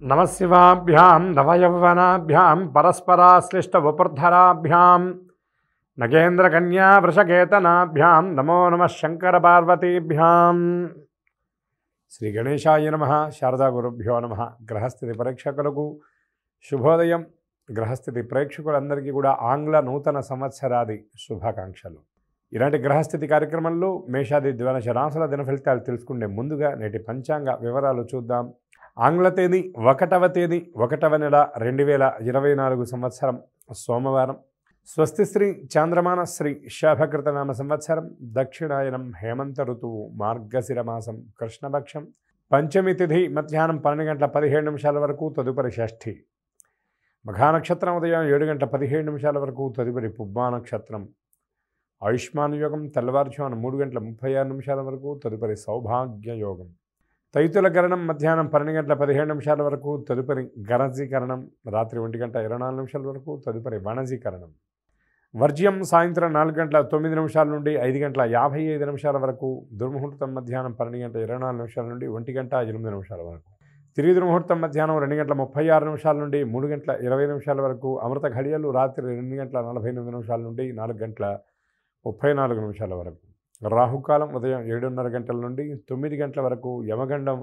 నమశివాభ్యాం నవయౌవనాభ్యాం పరస్పరాశ్లిష్టవపుర్ధరాభ్యాం నగేంద్రకన్యా వృషకేతనాభ్యాం నమో నమః శంకరపార్వతీభ్యాం. శ్రీ గణేశాయ నమః. శారదా గురుభ్యో నమః. గ్రహస్థితి పరీక్షకులకు శుభోదయం. గ్రహస్థితి ప్రేక్షకులందరికీ కూడా ఆంగ్ల నూతన సంవత్సరాది శుభాకాంక్షలు. ఇలాంటి గ్రహస్థితి కార్యక్రమంలో మేషాది ద్వాదశ రాశుల దిన ఫలితాలు తెలుసుకునే ముందుగా నేటి పంచాంగ వివరాలు చూద్దాం. ఆంగ్ల తేదీ 1వ తేదీ 1వ నెల 2024 సంవత్సరం సోమవారం. స్వస్తి శ్రీ చాంద్రమాన శ్రీ శాభకృతనామ సంవత్సరం దక్షిణాయనం హేమంత ఋతువు మార్గశిర మాసం కృష్ణపక్షం పంచమి తిథి మధ్యాహ్నం 12 గంటల 17 నిమిషాల వరకు తదుపరి షష్ఠి. మఘానక్షత్రం ఉదయం 7 గంటల 17 నిమిషాల వరకు తదుపరి పుబ్బా నక్షత్రం. ఆయుష్మాన్ యోగం తెల్లవారుజామున 3 గంటల 36 నిమిషాల వరకు తదుపరి సౌభాగ్య యోగం. తైతుల గరణం మధ్యాహ్నం 12 గంటల 17 నిమిషాల వరకు తదుపరి గణజీకరణం. రాత్రి 1 గంట 24 నిమిషాల వరకు తదుపరి వణజీకరణం. వర్జ్యం సాయంత్రం 4 గంటల 9 నిమిషాల నుండి 5 గంటల 55 నిమిషాల వరకు. దుర్ముహూర్తం మధ్యాహ్నం 12 గంటల 24 నిమిషాల నుండి 1 గంట 8 నిమిషాల వరకు. తిరిగి దుర్ముహూర్తం మధ్యాహ్నం 2 గంటల 36 నిమిషాల నుండి 3 గంటల 20 నిమిషాల వరకు. అమృత ఘడియలు రాత్రి 2 గంటల 48 నిమిషాల నుండి 4 గంటల 34 నిమిషాల వరకు. రాహుకాలం ఉదయం 7:30 గంటల నుండి 9 గంటల వరకు. యమగండం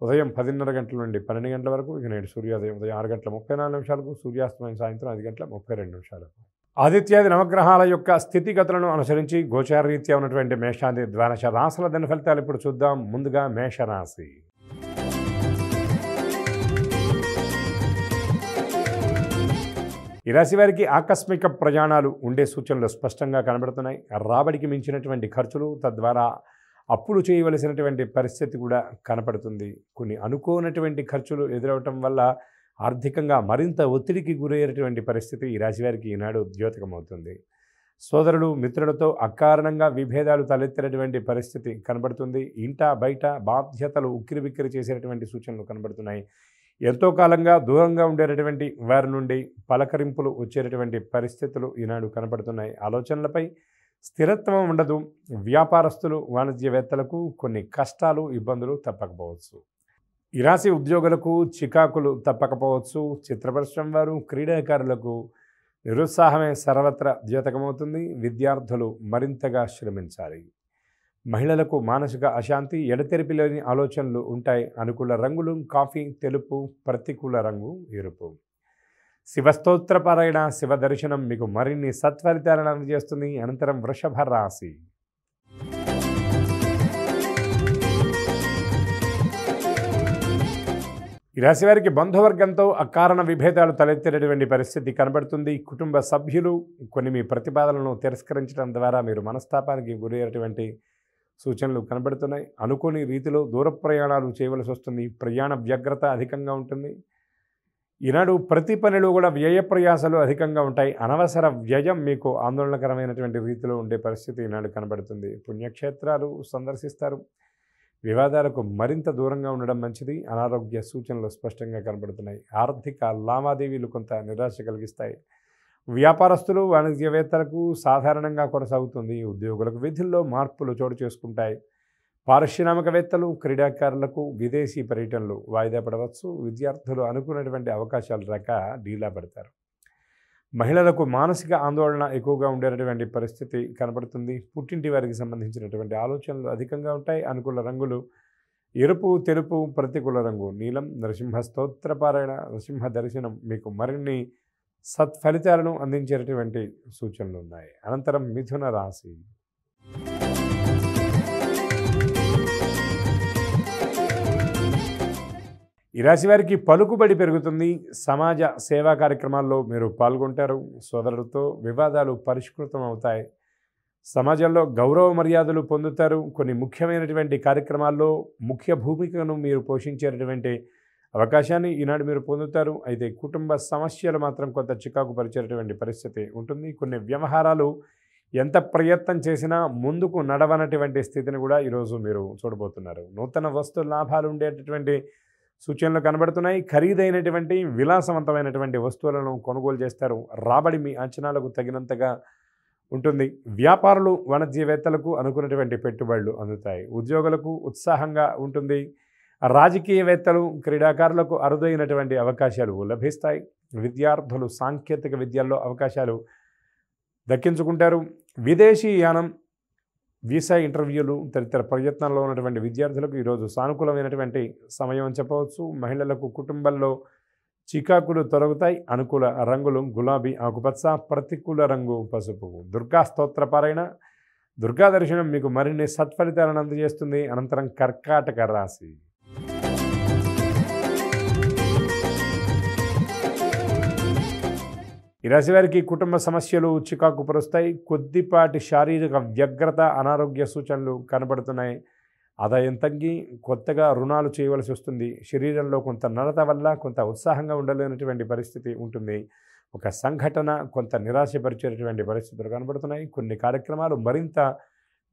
ఉదయం 10:30 గంటల నుండి 12 గంటల వరకు. ఇక నేడు సూర్యోదయం ఉదయం 6 గంటల 34 నిమిషాలకు, సూర్యాస్తమయం సాయంత్రం 5 గంటల 32 నిమిషాలకు. ఆదిత్యాది నవగ్రహాల యొక్క స్థితిగతులను అనుసరించి గోచారరీత్యా ఉన్నటువంటి మేషాది ద్వాదశ రాశుల దిన ఫలితాలు ఇప్పుడు చూద్దాం. ముందుగా మేషరాశి. ఈ రాశి వారికి ఆకస్మిక ప్రయాణాలు ఉండే సూచనలు స్పష్టంగా కనబడుతున్నాయి. రాబడికి మించినటువంటి ఖర్చులు, తద్వారా అప్పులు చేయవలసినటువంటి పరిస్థితి కూడా కనపడుతుంది. కొన్ని అనుకోనటువంటి ఖర్చులు ఎదురవటం వల్ల ఆర్థికంగా మరింత ఒత్తిడికి గురయ్యేటువంటి పరిస్థితి ఈ రాశి వారికి ఈనాడు ద్యోతకమవుతుంది. సోదరులు మిత్రులతో అకారణంగా విభేదాలు తలెత్తినటువంటి పరిస్థితి కనబడుతుంది. ఇంట బయట బాధ్యతలు ఉక్కిరిబిక్కిరి చేసేటువంటి సూచనలు కనబడుతున్నాయి. ఎంతో కాలంగా దూరంగా ఉండేటటువంటి వారి నుండి పలకరింపులు వచ్చేటటువంటి పరిస్థితులు ఈనాడు కనపడుతున్నాయి. ఆలోచనలపై స్థిరత్వం ఉండదు. వ్యాపారస్తులు వాణిజ్యవేత్తలకు కొన్ని కష్టాలు ఇబ్బందులు తప్పకపోవచ్చు. ఈ రాశి ఉద్యోగులకు చికాకులు తప్పకపోవచ్చు. చిత్ర పరిశ్రమ వారు, క్రీడాకారులకు నిరుత్సాహమే సర్వత్రా ద్యోతకమవుతుంది. విద్యార్థులు మరింతగా శ్రమించాలి. మహిళలకు మానసిక అశాంతి, ఎడతెరిపి లేని ఆలోచనలు ఉంటాయి. అనుకూల రంగులు కాఫీ, తెలుపు. ప్రతికూల రంగు ఎరుపు. శివస్తోత్ర పారాయణ, శివ దర్శనం మీకు మరిన్ని సత్ఫలితాలను అందజేస్తుంది. అనంతరం వృషభ రాశి. ఈ రాశి వారికి బంధువర్గంతో అకారణ విభేదాలు తలెత్తేటటువంటి పరిస్థితి కనబడుతుంది. కుటుంబ సభ్యులు కొన్ని మీ ప్రతిపాదనలను తిరస్కరించడం ద్వారా మీరు మనస్తాపానికి గురయ్యేటువంటి సూచనలు కనబడుతున్నాయి. అనుకోని రీతిలో దూర ప్రయాణాలు చేయవలసి వస్తుంది. ప్రయాణ వ్యగ్రత అధికంగా ఉంటుంది. ఈనాడు ప్రతి పనిలో కూడా వ్యయ ప్రయాసాలు అధికంగా ఉంటాయి. అనవసర వ్యయం మీకు ఆందోళనకరమైనటువంటి రీతిలో ఉండే పరిస్థితి ఈనాడు కనబడుతుంది. పుణ్యక్షేత్రాలు సందర్శిస్తారు. వివాదాలకు మరింత దూరంగా ఉండడం మంచిది. అనారోగ్య సూచనలు స్పష్టంగా కనబడుతున్నాయి. ఆర్థిక లావాదేవీలు కొంత నిరాశ కలిగిస్తాయి. వ్యాపారస్తులు వాణిజ్యవేత్తలకు సాధారణంగా కొనసాగుతుంది. ఉద్యోగులకు విధుల్లో మార్పులు చోటు చేసుకుంటాయి. పారిశ్రామికవేత్తలు, క్రీడాకారులకు విదేశీ పర్యటనలు వాయిదా పడవచ్చు. విద్యార్థులు అనుకున్నటువంటి అవకాశాలు రాక డీలా పడతారు. మహిళలకు మానసిక ఆందోళన ఎక్కువగా ఉండేటటువంటి పరిస్థితి కనబడుతుంది. పుట్టింటి వారికి సంబంధించినటువంటి ఆలోచనలు అధికంగా ఉంటాయి. అనుకూల రంగులు ఎరుపు, తెలుపు. ప్రతికూల రంగు నీలం. నరసింహ స్తోత్ర పారాయణ, నరసింహ దర్శనం మీకు మరిన్ని సత్ఫలితాలను అందించేటటువంటి సూచనలు ఉన్నాయి. అనంతరం మిథున రాశి. ఈ రాశి వారికి పలుకుబడి పెరుగుతుంది. సమాజ సేవా కార్యక్రమాల్లో మీరు పాల్గొంటారు. సోదరులతో వివాదాలు పరిష్కృతం అవుతాయి. సమాజంలో గౌరవ మర్యాదలు పొందుతారు. కొన్ని ముఖ్యమైనటువంటి కార్యక్రమాల్లో ముఖ్య భూమికను మీరు పోషించేటటువంటి అవకాశాన్ని ఈనాడు మీరు పొందుతారు. అయితే కుటుంబ సమస్యలు మాత్రం కొంత చికాకు పరిచేటటువంటి పరిస్థితి ఉంటుంది. కొన్ని వ్యవహారాలు ఎంత ప్రయత్నం చేసినా ముందుకు నడవనటువంటి స్థితిని కూడా ఈరోజు మీరు చూడబోతున్నారు. నూతన వస్తు లాభాలు ఉండేటటువంటి సూచనలు కనబడుతున్నాయి. ఖరీదైనటువంటి విలాసవంతమైనటువంటి వస్తువులను కొనుగోలు చేస్తారు. రాబడి మీ అంచనాలకు తగినంతగా ఉంటుంది. వ్యాపారులు వాణిజ్యవేత్తలకు అనుకున్నటువంటి పెట్టుబడులు అందుతాయి. ఉద్యోగులకు ఉత్సాహంగా ఉంటుంది. రాజకీయవేత్తలు క్రీడాకారులకు అరుదైనటువంటి అవకాశాలు లభిస్తాయి. విద్యార్థులు సాంకేతిక విద్యల్లో అవకాశాలు దక్కించుకుంటారు. విదేశీ యానం, వీసా ఇంటర్వ్యూలు తదితర ప్రయత్నాల్లో ఉన్నటువంటి విద్యార్థులకు ఈరోజు సానుకూలమైనటువంటి సమయం అని చెప్పవచ్చు. మహిళలకు కుటుంబంలో చికాకులు తొలగుతాయి. అనుకూల రంగులు గులాబీ, ఆకుపచ్చ, ప్రతికూల రంగు పసుపు. దుర్గా స్తోత్ర పారాయణ, దుర్గా దర్శనం మీకు మరిన్ని సత్ఫలితాలను అందజేస్తుంది. అనంతరం కర్కాటక రాశి. ఈ రాశి వారికి కుటుంబ సమస్యలు చికాకు పరుస్తాయి. కొద్దిపాటి శారీరక వ్యగ్రత, అనారోగ్య సూచనలు కనబడుతున్నాయి. ఆదాయం తగ్గి కొత్తగా రుణాలు చేయవలసి వస్తుంది. శరీరంలో కొంత నడత వల్ల కొంత ఉత్సాహంగా ఉండలేనటువంటి పరిస్థితి ఉంటుంది. ఒక సంఘటన కొంత నిరాశపరిచేటువంటి పరిస్థితులు కనబడుతున్నాయి. కొన్ని కార్యక్రమాలు మరింత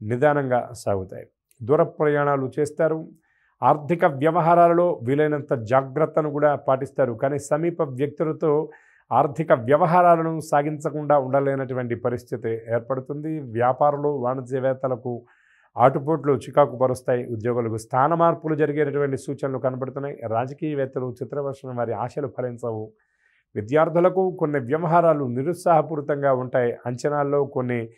నిదానంగా సాగుతాయి. దూర ప్రయాణాలు చేస్తారు. ఆర్థిక వ్యవహారాలలో వీలైనంత జాగ్రత్తను కూడా పాటిస్తారు. కానీ సమీప వ్యక్తులతో ఆర్థిక వ్యవహారాలను సాగించకుండా ఉండలేనటువంటి పరిస్థితి ఏర్పడుతుంది. వ్యాపారులు, వాణిజ్యవేత్తలకు ఆటుపోట్లు చికాకు పరుస్తాయి. ఉద్యోగులకు స్థాన మార్పులు జరిగేటటువంటి సూచనలు కనబడుతున్నాయి. రాజకీయవేత్తలు చిత్రవర్షణ వారి ఆశలు ఫలించవు. విద్యార్థులకు కొన్ని వ్యవహారాలు నిరుత్సాహపూరితంగా ఉంటాయి. అంచనాల్లో కొన్ని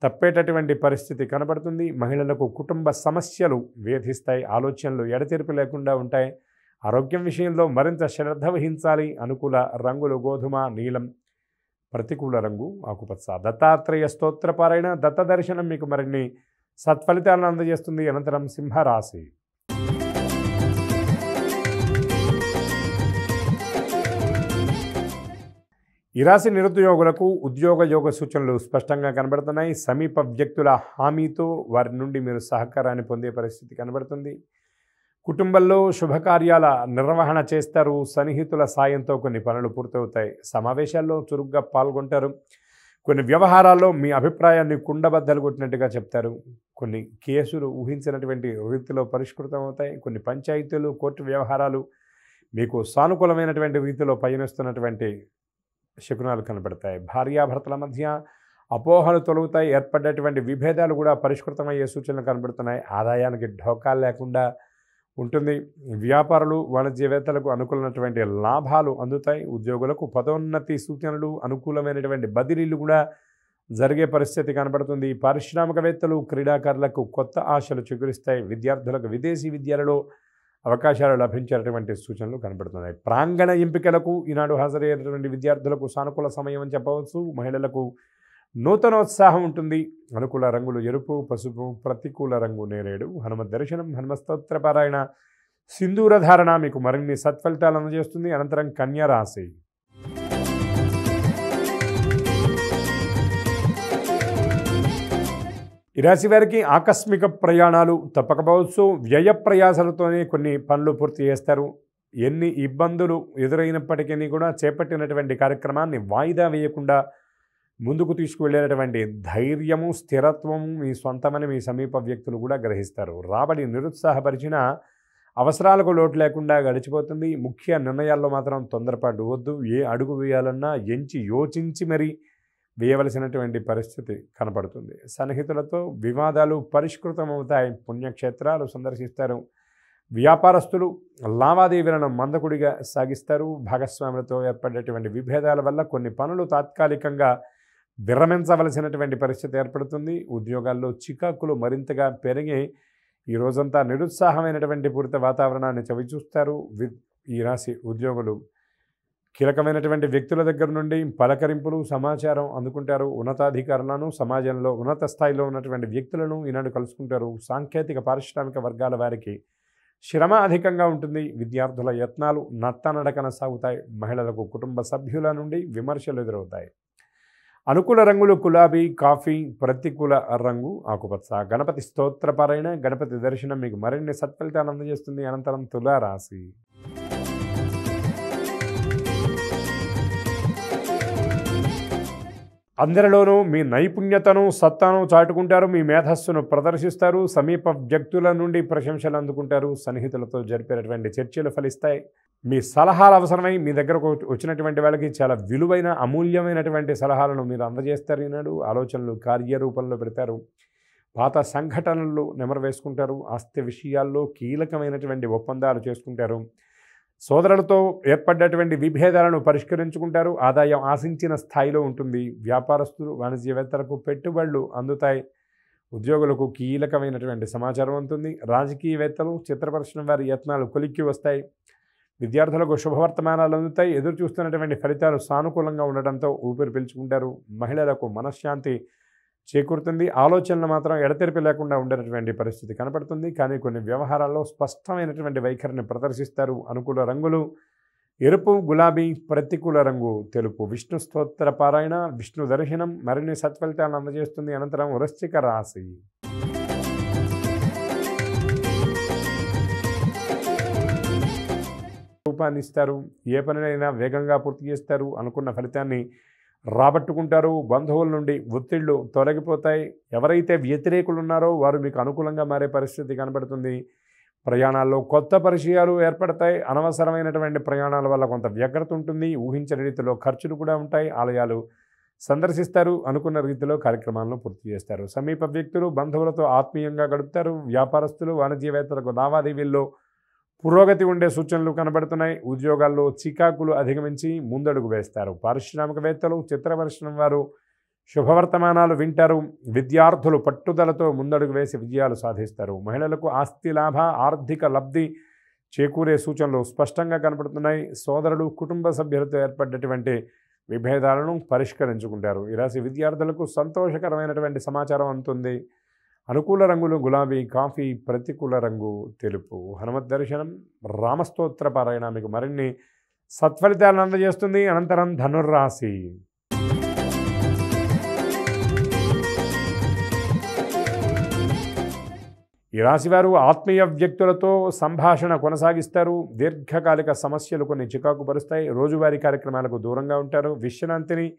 తప్పేటటువంటి పరిస్థితి కనబడుతుంది. మహిళలకు కుటుంబ సమస్యలు వేధిస్తాయి. ఆలోచనలు ఎడతెరిపి లేకుండా ఉంటాయి. ఆరోగ్యం విషయంలో మరింత శ్రద్ధ వహించాలి. అనుకూల రంగులు గోధుమ, నీలం, ప్రతికూల రంగు ఆకుపచ్చ. దత్తాత్రేయ స్తోత్ర పారాయణ, దత్త దర్శనం మీకు మరిన్ని సత్ఫలితాలను అందజేస్తుంది. అనంతరం సింహరాశి. ఈ రాశి నిరుద్యోగులకు ఉద్యోగ యోగ సూచనలు స్పష్టంగా కనబడుతున్నాయి. సమీప వ్యక్తుల హామీతో వారి నుండి మీరు సహకారాన్ని పొందే పరిస్థితి కనబడుతుంది. కుటుంబంలో శుభకార్యాల నిర్వహణ చేస్తారు. సన్నిహితుల సాయంతో కొన్ని పనులు పూర్తవుతాయి. సమావేశాల్లో చురుగ్గా పాల్గొంటారు. కొన్ని వ్యవహారాల్లో మీ అభిప్రాయాన్ని కుండబద్దలు కొట్టినట్టుగా చెప్తారు. కొన్ని కేసులు ఊహించినటువంటి రీతిలో పరిష్కృతం అవుతాయి. కొన్ని పంచాయతీలు, కోర్టు వ్యవహారాలు మీకు సానుకూలమైనటువంటి రీతిలో పయనిస్తున్నటువంటి శకునాలు కనబడతాయి. భార్యాభర్తల మధ్య అపోహలు తొలగుతాయి. ఏర్పడ్డటువంటి విభేదాలు కూడా పరిష్కృతమయ్యే సూచనలు కనబడుతున్నాయి. ఆదాయానికి ఢోకాలు లేకుండా ఉంటుంది. వ్యాపారులు, వాణిజ్యవేత్తలకు అనుకూలమైనటువంటి లాభాలు అందుతాయి. ఉద్యోగులకు పదోన్నతి సూచనలు, అనుకూలమైనటువంటి బదిలీలు కూడా జరిగే పరిస్థితి కనబడుతుంది. పారిశ్రామికవేత్తలు, క్రీడాకారులకు కొత్త ఆశలు చిగురిస్తాయి. విద్యార్థులకు విదేశీ విద్యలలో అవకాశాలు లభించేటటువంటి సూచనలు కనబడుతున్నాయి. ప్రాంగణ ఎంపికలకు ఈనాడు హాజరయ్యేటటువంటి విద్యార్థులకు సానుకూల సమయం అని చెప్పవచ్చు. మహిళలకు నూతనోత్సాహం ఉంటుంది. అనుకూల రంగులు ఎరుపు, పసుపు, ప్రతికూల రంగు నేరేడు. హనుమత్ దర్శనం, హనుమస్తోత్ర పారాయణ, సింధూర ధారణ మీకు మరిన్ని సత్ఫలితాలు అందజేస్తుంది. అనంతరం కన్యా రాశి. ఈ రాశి వారికి ఆకస్మిక ప్రయాణాలు తప్పకపోవచ్చు. వ్యయ ప్రయాసాలతోనే కొన్ని పనులు పూర్తి చేస్తారు. ఎన్ని ఇబ్బందులు ఎదురైనప్పటికీ కూడా చేపట్టినటువంటి కార్యక్రమాన్ని వాయిదా వేయకుండా ముందుకు తీసుకువెళ్ళేటటువంటి ధైర్యము, స్థిరత్వము మీ సొంతమని మీ సమీప వ్యక్తులు కూడా గ్రహిస్తారు. రాబడి నిరుత్సాహపరిచిన అవసరాలకు లోటు లేకుండా గడిచిపోతుంది. ముఖ్య నిర్ణయాల్లో మాత్రం తొందరపాటు వద్దు. ఏ అడుగు వేయాలన్నా యోచించి మరీ వేయవలసినటువంటి పరిస్థితి కనపడుతుంది. సన్నిహితులతో వివాదాలు పరిష్కృతమవుతాయి. పుణ్యక్షేత్రాలు సందర్శిస్తారు. వ్యాపారస్తులు లావాదేవీలను మందకుడిగా సాగిస్తారు. భాగస్వాములతో ఏర్పడేటువంటి విభేదాల వల్ల కొన్ని పనులు తాత్కాలికంగా విరమించవలసినటువంటి పరిస్థితి ఏర్పడుతుంది. ఉద్యోగాల్లో చికాకులు మరింతగా పెరిగి ఈ రోజంతా నిరుత్సాహమైనటువంటి పూరిత వాతావరణాన్ని చవిచూస్తారు. ఈ రాశి ఉద్యోగులు కీలకమైనటువంటి వ్యక్తుల దగ్గర నుండి పలకరింపులు, సమాచారం అందుకుంటారు. ఉన్నతాధికారులను, సమాజంలో ఉన్నత స్థాయిలో ఉన్నటువంటి వ్యక్తులను ఈనాడు కలుసుకుంటారు. సాంకేతిక, పారిశ్రామిక వర్గాల వారికి శ్రమ అధికంగా ఉంటుంది. విద్యార్థుల యత్నాలు నత్తనడకన సాగుతాయి. మహిళలకు కుటుంబ సభ్యుల నుండి విమర్శలు ఎదురవుతాయి. అనుకూల రంగులు గులాబీ, కాఫీ, ప్రతికూల రంగు ఆకుపచ్చ. గణపతి స్తోత్ర పారాయణ, గణపతి దర్శనం మీకు మరిన్ని సత్ఫలితాలు అందజేస్తుంది. అనంతరం తులారాశి. అందరిలోనూ మీ నైపుణ్యతను, సత్తాను చాటుకుంటారు. మీ మేధస్సును ప్రదర్శిస్తారు. సమీప వ్యక్తుల నుండి ప్రశంసలు అందుకుంటారు. సన్నిహితులతో జరిపేటటువంటి చర్చలు ఫలిస్తాయి. మీ సలహాలు అవసరమై మీ దగ్గరకు వచ్చినటువంటి వాళ్ళకి చాలా విలువైన, అమూల్యమైనటువంటి సలహాలను మీరు అందజేస్తారు. ఈనాడు ఆలోచనలు కార్యరూపంలో పెడతారు. పాత సంఘటనలు నెమరు వేసుకుంటారు. ఆస్తి విషయాల్లో కీలకమైనటువంటి ఒప్పందాలు చేసుకుంటారు. సోదరులతో ఏర్పడ్డటువంటి విభేదాలను పరిష్కరించుకుంటారు. ఆదాయం ఆశించిన స్థాయిలో ఉంటుంది. వ్యాపారస్తులు, వాణిజ్యవేత్తలకు పెట్టుబడులు అందుతాయి. ఉద్యోగులకు కీలకమైనటువంటి సమాచారం ఉంటుంది. రాజకీయవేత్తలు, చిత్ర పరిశ్రమ వారి యత్నాలు కొలిక్కి వస్తాయి. విద్యార్థులకు శుభవర్తమానాలు అందుతాయి. ఎదురు చూస్తున్నటువంటి ఫలితాలు సానుకూలంగా ఉండటంతో ఊపిరి పీల్చుకుంటారు. మహిళలకు మనశ్శాంతి చేకూరుతుంది. ఆలోచనలు మాత్రం ఎడతెరిపి లేకుండా ఉండేటువంటి పరిస్థితి కనపడుతుంది. కానీ కొన్ని వ్యవహారాల్లో స్పష్టమైనటువంటి వైఖరిని ప్రదర్శిస్తారు. అనుకూల రంగులు ఎరుపు, గులాబీ. ప్రతికూల రంగు తెలుపు. విష్ణు స్తోత్ర పారాయణ, విష్ణు దర్శనం మరిన్ని సత్ఫలితాలను అందజేస్తుంది. అనంతరం వృశ్చిక రాశి. రూపాన్ని ఇస్తారు. ఏ పనినైనా వేగంగా పూర్తి చేస్తారు. అనుకున్న ఫలితాన్ని రాబట్టుకుంటారు. బంధువుల నుండి ఒత్తిళ్లు తొలగిపోతాయి. ఎవరైతే వ్యతిరేకులు ఉన్నారో వారు మీకు అనుకూలంగా మారే పరిస్థితి కనబడుతుంది. ప్రయాణాల్లో కొత్త పరిచయాలు ఏర్పడతాయి. అనవసరమైనటువంటి ప్రయాణాల వల్ల కొంత వ్యగ్రత ఉంటుంది. ఊహించని రీతిలో ఖర్చులు కూడా ఉంటాయి. ఆలయాలు సందర్శిస్తారు. అనుకున్న రీతిలో కార్యక్రమాలను పూర్తి చేస్తారు. సమీప వ్యక్తులు, బంధువులతో ఆత్మీయంగా గడుపుతారు. వ్యాపారస్తులు, వాణిజ్యవేత్తలకు లావాదేవీల్లో పురోగతి ఉండే సూచనలు కనబడుతున్నాయి. ఉద్యోగాల్లో చికాకులు అధిగమించి ముందడుగు వేస్తారు. పారిశ్రామికవేత్తలు, చిత్ర పరిశ్రమ వారు శుభవర్తమానాలు వింటారు. విద్యార్థులు పట్టుదలతో ముందడుగు వేసి విజయాలు సాధిస్తారు. మహిళలకు ఆస్తి లాభ, ఆర్థిక లబ్ధి చేకూరే సూచనలు స్పష్టంగా కనబడుతున్నాయి. సోదరులు, కుటుంబ సభ్యులతో ఏర్పడ్డటువంటి విభేదాలను పరిష్కరించుకుంటారు. ఈ రాశి విద్యార్థులకు సంతోషకరమైనటువంటి సమాచారం అందుతుంది. అనుకూల రంగులు గులాబీ, కాఫీ. ప్రతికూల రంగు తెలుపు. హనుమత్ దర్శనం, రామస్తోత్ర పారాయణ మీకు మరిన్ని సత్ఫలితాలను అందజేస్తుంది. అనంతరం ధనుర్రాశి. ఈ రాశివారు ఆత్మీయ వ్యక్తులతో సంభాషణ కొనసాగిస్తారు. దీర్ఘకాలిక సమస్యలు కొన్ని చికాకు పరుస్తాయి. రోజువారీ కార్యక్రమాలకు దూరంగా ఉంటారు. విశ్రాంతిని,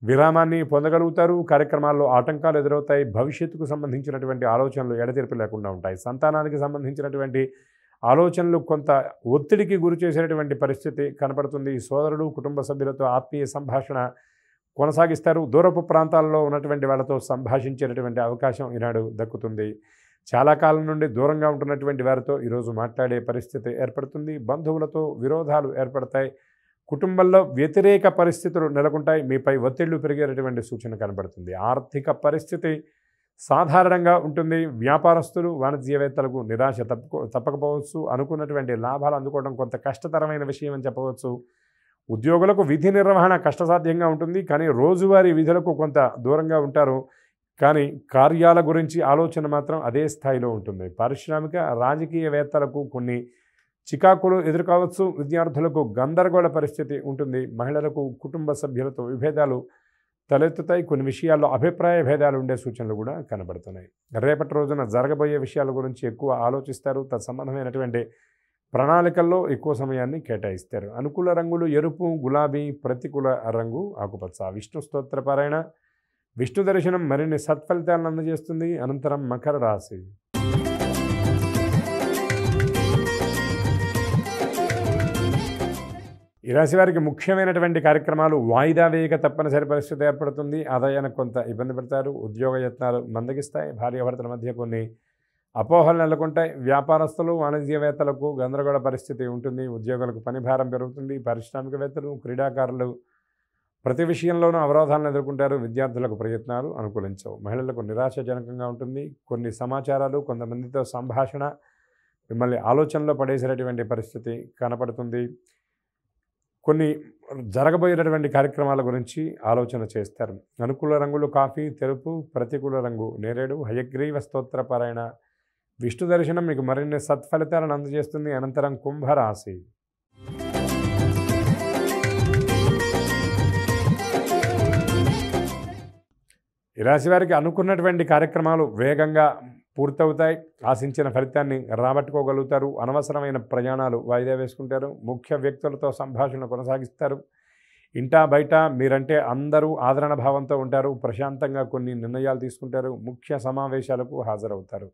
విరామాన్ని పొందగలుగుతారు. కార్యక్రమాల్లో ఆటంకాలు ఎదురవుతాయి. భవిష్యత్తుకు సంబంధించినటువంటి ఆలోచనలు ఎడతెరిపి లేకుండా ఉంటాయి. సంతానానికి సంబంధించినటువంటి ఆలోచనలు కొంత ఒత్తిడికి గురి చేసేటువంటి పరిస్థితి కనపడుతుంది. సోదరుడు, కుటుంబ సభ్యులతో ఆత్మీయ సంభాషణ కొనసాగిస్తారు. దూరపు ప్రాంతాల్లో ఉన్నటువంటి వాళ్ళతో సంభాషించేటటువంటి అవకాశం ఈనాడు దక్కుతుంది. చాలా కాలం నుండి దూరంగా ఉంటున్నటువంటి వారితో ఈరోజు మాట్లాడే పరిస్థితి ఏర్పడుతుంది. బంధువులతో విరోధాలు ఏర్పడతాయి. కుటుంబంలో వ్యతిరేక పరిస్థితులు నెలకొంటాయి. మీపై ఒత్తిళ్లు పెరిగేటటువంటి సూచన కనబడుతుంది. ఆర్థిక పరిస్థితి సాధారణంగా ఉంటుంది. వ్యాపారస్తులు, వాణిజ్యవేత్తలకు నిరాశ తప్పకపోవచ్చు. అనుకున్నటువంటి లాభాలు అందుకోవడం కొంత కష్టతరమైన విషయం అని చెప్పవచ్చు. ఉద్యోగులకు విధి నిర్వహణ కష్టసాధ్యంగా ఉంటుంది. కానీ రోజువారీ విధులకు కొంత దూరంగా ఉంటారు. కానీ కార్యాల గురించి ఆలోచన మాత్రం అదే స్థాయిలో ఉంటుంది. పారిశ్రామిక, రాజకీయవేత్తలకు కొన్ని చికాకులు ఎదుర్కోవచ్చు. విద్యార్థులకు గందరగోళ పరిస్థితి ఉంటుంది. మహిళలకు కుటుంబ సభ్యులతో విభేదాలు తలెత్తుతాయి. కొన్ని విషయాల్లో అభిప్రాయ భేదాలు ఉండే సూచనలు కూడా కనబడుతున్నాయి. రేపటి రోజున జరగబోయే విషయాల గురించి ఎక్కువ ఆలోచిస్తారు. తత్సంబంధమైనటువంటి ప్రణాళికల్లో ఎక్కువ సమయాన్ని కేటాయిస్తారు. అనుకూల రంగులు ఎరుపు, గులాబీ. ప్రతికూల రంగు ఆకుపచ్చ. విష్ణు స్తోత్ర పారాయణ, విష్ణు దర్శనం మరిన్ని సత్ఫలితాలను అందజేస్తుంది. అనంతరం మకర రాశి. ఈ రాశి వారికి ముఖ్యమైనటువంటి కార్యక్రమాలు వాయిదా వేయక తప్పనిసరి పరిస్థితి ఏర్పడుతుంది. ఆదాయానికి కొంత ఇబ్బంది పడతారు. ఉద్యోగ యత్నాలు మందగిస్తాయి. భార్యాభర్తల మధ్య కొన్ని అపోహలు నెలకొంటాయి. వ్యాపారస్తులు, వాణిజ్యవేత్తలకు గందరగోళ పరిస్థితి ఉంటుంది. ఉద్యోగులకు పని భారం పెరుగుతుంది. పారిశ్రామికవేత్తలు, క్రీడాకారులు ప్రతి విషయంలోనూ అవరోధాలను ఎదుర్కొంటారు. విద్యార్థులకు ప్రయత్నాలు అనుకూలించవు. మహిళలకు నిరాశాజనకంగా ఉంటుంది. కొన్ని సమాచారాలు, కొంతమందితో సంభాషణ మిమ్మల్ని ఆలోచనలో పడేసేటటువంటి పరిస్థితి కనపడుతుంది. కొన్ని జరగబోయేటటువంటి కార్యక్రమాల గురించి ఆలోచన చేస్తారు. అనుకూల రంగులు కాఫీ, తెలుపు. ప్రతికూల రంగు నేరేడు. హయగ్రీవ స్తోత్ర పారాయణ, విష్ణు దర్శనం మీకు మరిన్ని సత్ఫలితాలను అందజేస్తుంది. అనంతరం కుంభరాశి. ఈ రాశి వారికి అనుకున్నటువంటి కార్యక్రమాలు వేగంగా పూర్తవుతాయి. ఆశించిన ఫలితాన్ని రాబట్టుకోగలుగుతారు. అనవసరమైన ప్రయాణాలు వాయిదా వేసుకుంటారు. ముఖ్య వ్యక్తులతో సంభాషణ కొనసాగిస్తారు. ఇంటా బయట మీరంటే అందరూ ఆదరణ భావంతో ఉంటారు. ప్రశాంతంగా కొన్ని నిర్ణయాలు తీసుకుంటారు. ముఖ్య సమావేశాలకు హాజరవుతారు.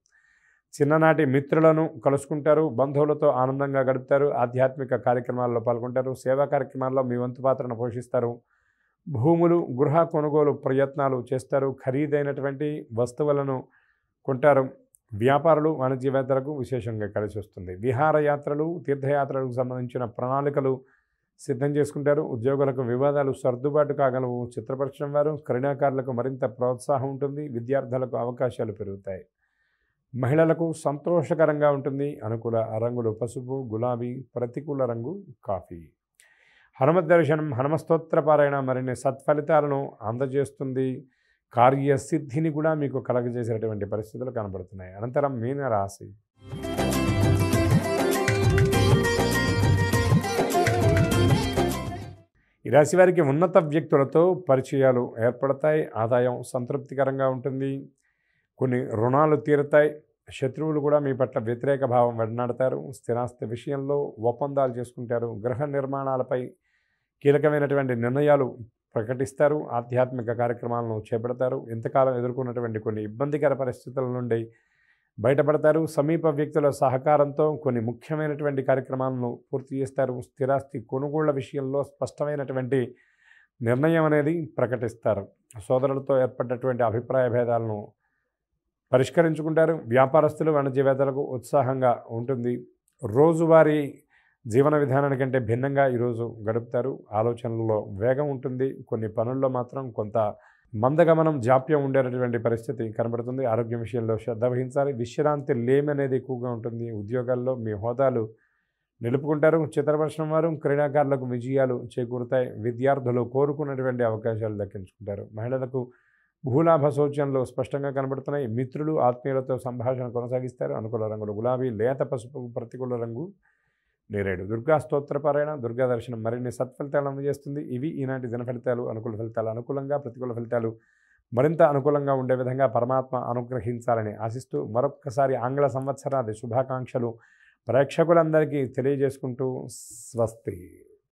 చిన్ననాటి మిత్రులను కలుసుకుంటారు. బంధువులతో ఆనందంగా గడుపుతారు. ఆధ్యాత్మిక కార్యక్రమాల్లో పాల్గొంటారు. సేవా కార్యక్రమాల్లో మీ వంతు పాత్రను పోషిస్తారు. భూములు, గృహ కొనుగోలు ప్రయత్నాలు చేస్తారు. ఖరీదైనటువంటి వస్తువులను కొంటారు. వ్యాపారులు వాణిజ్యవేత్తలకు విశేషంగా కలిసి వస్తుంది. విహారయాత్రలు తీర్థయాత్రలకు సంబంధించిన ప్రణాళికలు సిద్ధం చేసుకుంటారు. ఉద్యోగులకు వివాదాలు సర్దుబాటు కాగలవు. చిత్ర పరిశ్రమ వారు క్రీడాకారులకు మరింత ప్రోత్సాహం ఉంటుంది. విద్యార్థులకు అవకాశాలు పెరుగుతాయి. మహిళలకు సంతోషకరంగా ఉంటుంది. అనుకూల రంగులు పసుపు, గులాబీ, ప్రతికూల రంగు కాఫీ. హనుమత్ దర్శనం, హనుమస్తోత్ర పారాయణ మరిన్ని సత్ఫలితాలను అందజేస్తుంది. కార్యసిద్ధిని కూడా మీకు కలగజేసేటువంటి పరిస్థితులు కనబడుతున్నాయి. అనంతరం మీనరాశి. ఈ రాశి వారికి ఉన్నత వ్యక్తులతో పరిచయాలు ఏర్పడతాయి. ఆదాయం సంతృప్తికరంగా ఉంటుంది. కొన్ని రుణాలు తీరుతాయి. శత్రువులు కూడా మీ పట్ల వ్యతిరేక భావం వెడనాడతారు. స్థిరాస్తి విషయంలో ఒప్పందాలు చేసుకుంటారు. గృహ నిర్మాణాలపై కీలకమైనటువంటి నిర్ణయాలు ప్రకటిస్తారు. ఆధ్యాత్మిక కార్యక్రమాలను చేపడతారు. ఇంతకాలం ఎదుర్కొన్నటువంటి కొన్ని ఇబ్బందికర పరిస్థితుల నుండి బయటపడతారు. సమీప వ్యక్తుల సహకారంతో కొన్ని ముఖ్యమైనటువంటి కార్యక్రమాలను పూర్తి చేస్తారు. స్థిరాస్తి కొనుగోళ్ల విషయంలో స్పష్టమైనటువంటి నిర్ణయం అనేది ప్రకటిస్తారు. సోదరులతో ఏర్పడినటువంటి అభిప్రాయ భేదాలను పరిష్కరించుకుంటారు. వ్యాపారస్తులు వాణిజ్యవేత్తలకు ఉత్సాహంగా ఉంటుంది. రోజువారీ జీవన విధానానికంటే భిన్నంగా ఈరోజు గడుపుతారు. ఆలోచనల్లో వేగం ఉంటుంది. కొన్ని పనుల్లో మాత్రం కొంత మందగమనం, జాప్యం ఉండేటటువంటి పరిస్థితి కనబడుతుంది. ఆరోగ్యం విషయంలో శ్రద్ధ వహించాలి. విశ్రాంతి లేమి అనేది ఎక్కువగా ఉంటుంది. ఉద్యోగాల్లో మీ హోదాలు నిలుపుకుంటారు. చిత్ర పరిశ్రమ వారు క్రీడాకారులకు విజయాలు చేకూరుతాయి. విద్యార్థులు కోరుకున్నటువంటి అవకాశాలు దక్కించుకుంటారు. మహిళలకు భూలాభ సూచనలు స్పష్టంగా కనబడుతున్నాయి. మిత్రులు, ఆత్మీయులతో సంభాషణ కొనసాగిస్తారు. అనుకూల రంగులు గులాబీ, లేత పసుపు, ప్రతికూల రంగు నేరేడు. దుర్గా స్తోత్ర పారాయణ, దుర్గా దర్శనం మరిన్ని సత్ఫలితాలు అందజేస్తుంది. ఇవి ఈనాటి దిన ఫలితాలు. అనుకూల ఫలితాలు అనుకూలంగా, ప్రతికూల ఫలితాలు మరింత అనుకూలంగా ఉండే విధంగా పరమాత్మ అనుగ్రహించాలని ఆశిస్తూ మరొక్కసారి ఆంగ్ల సంవత్సరాది శుభాకాంక్షలు ప్రేక్షకులందరికీ తెలియజేసుకుంటూ స్వస్తి.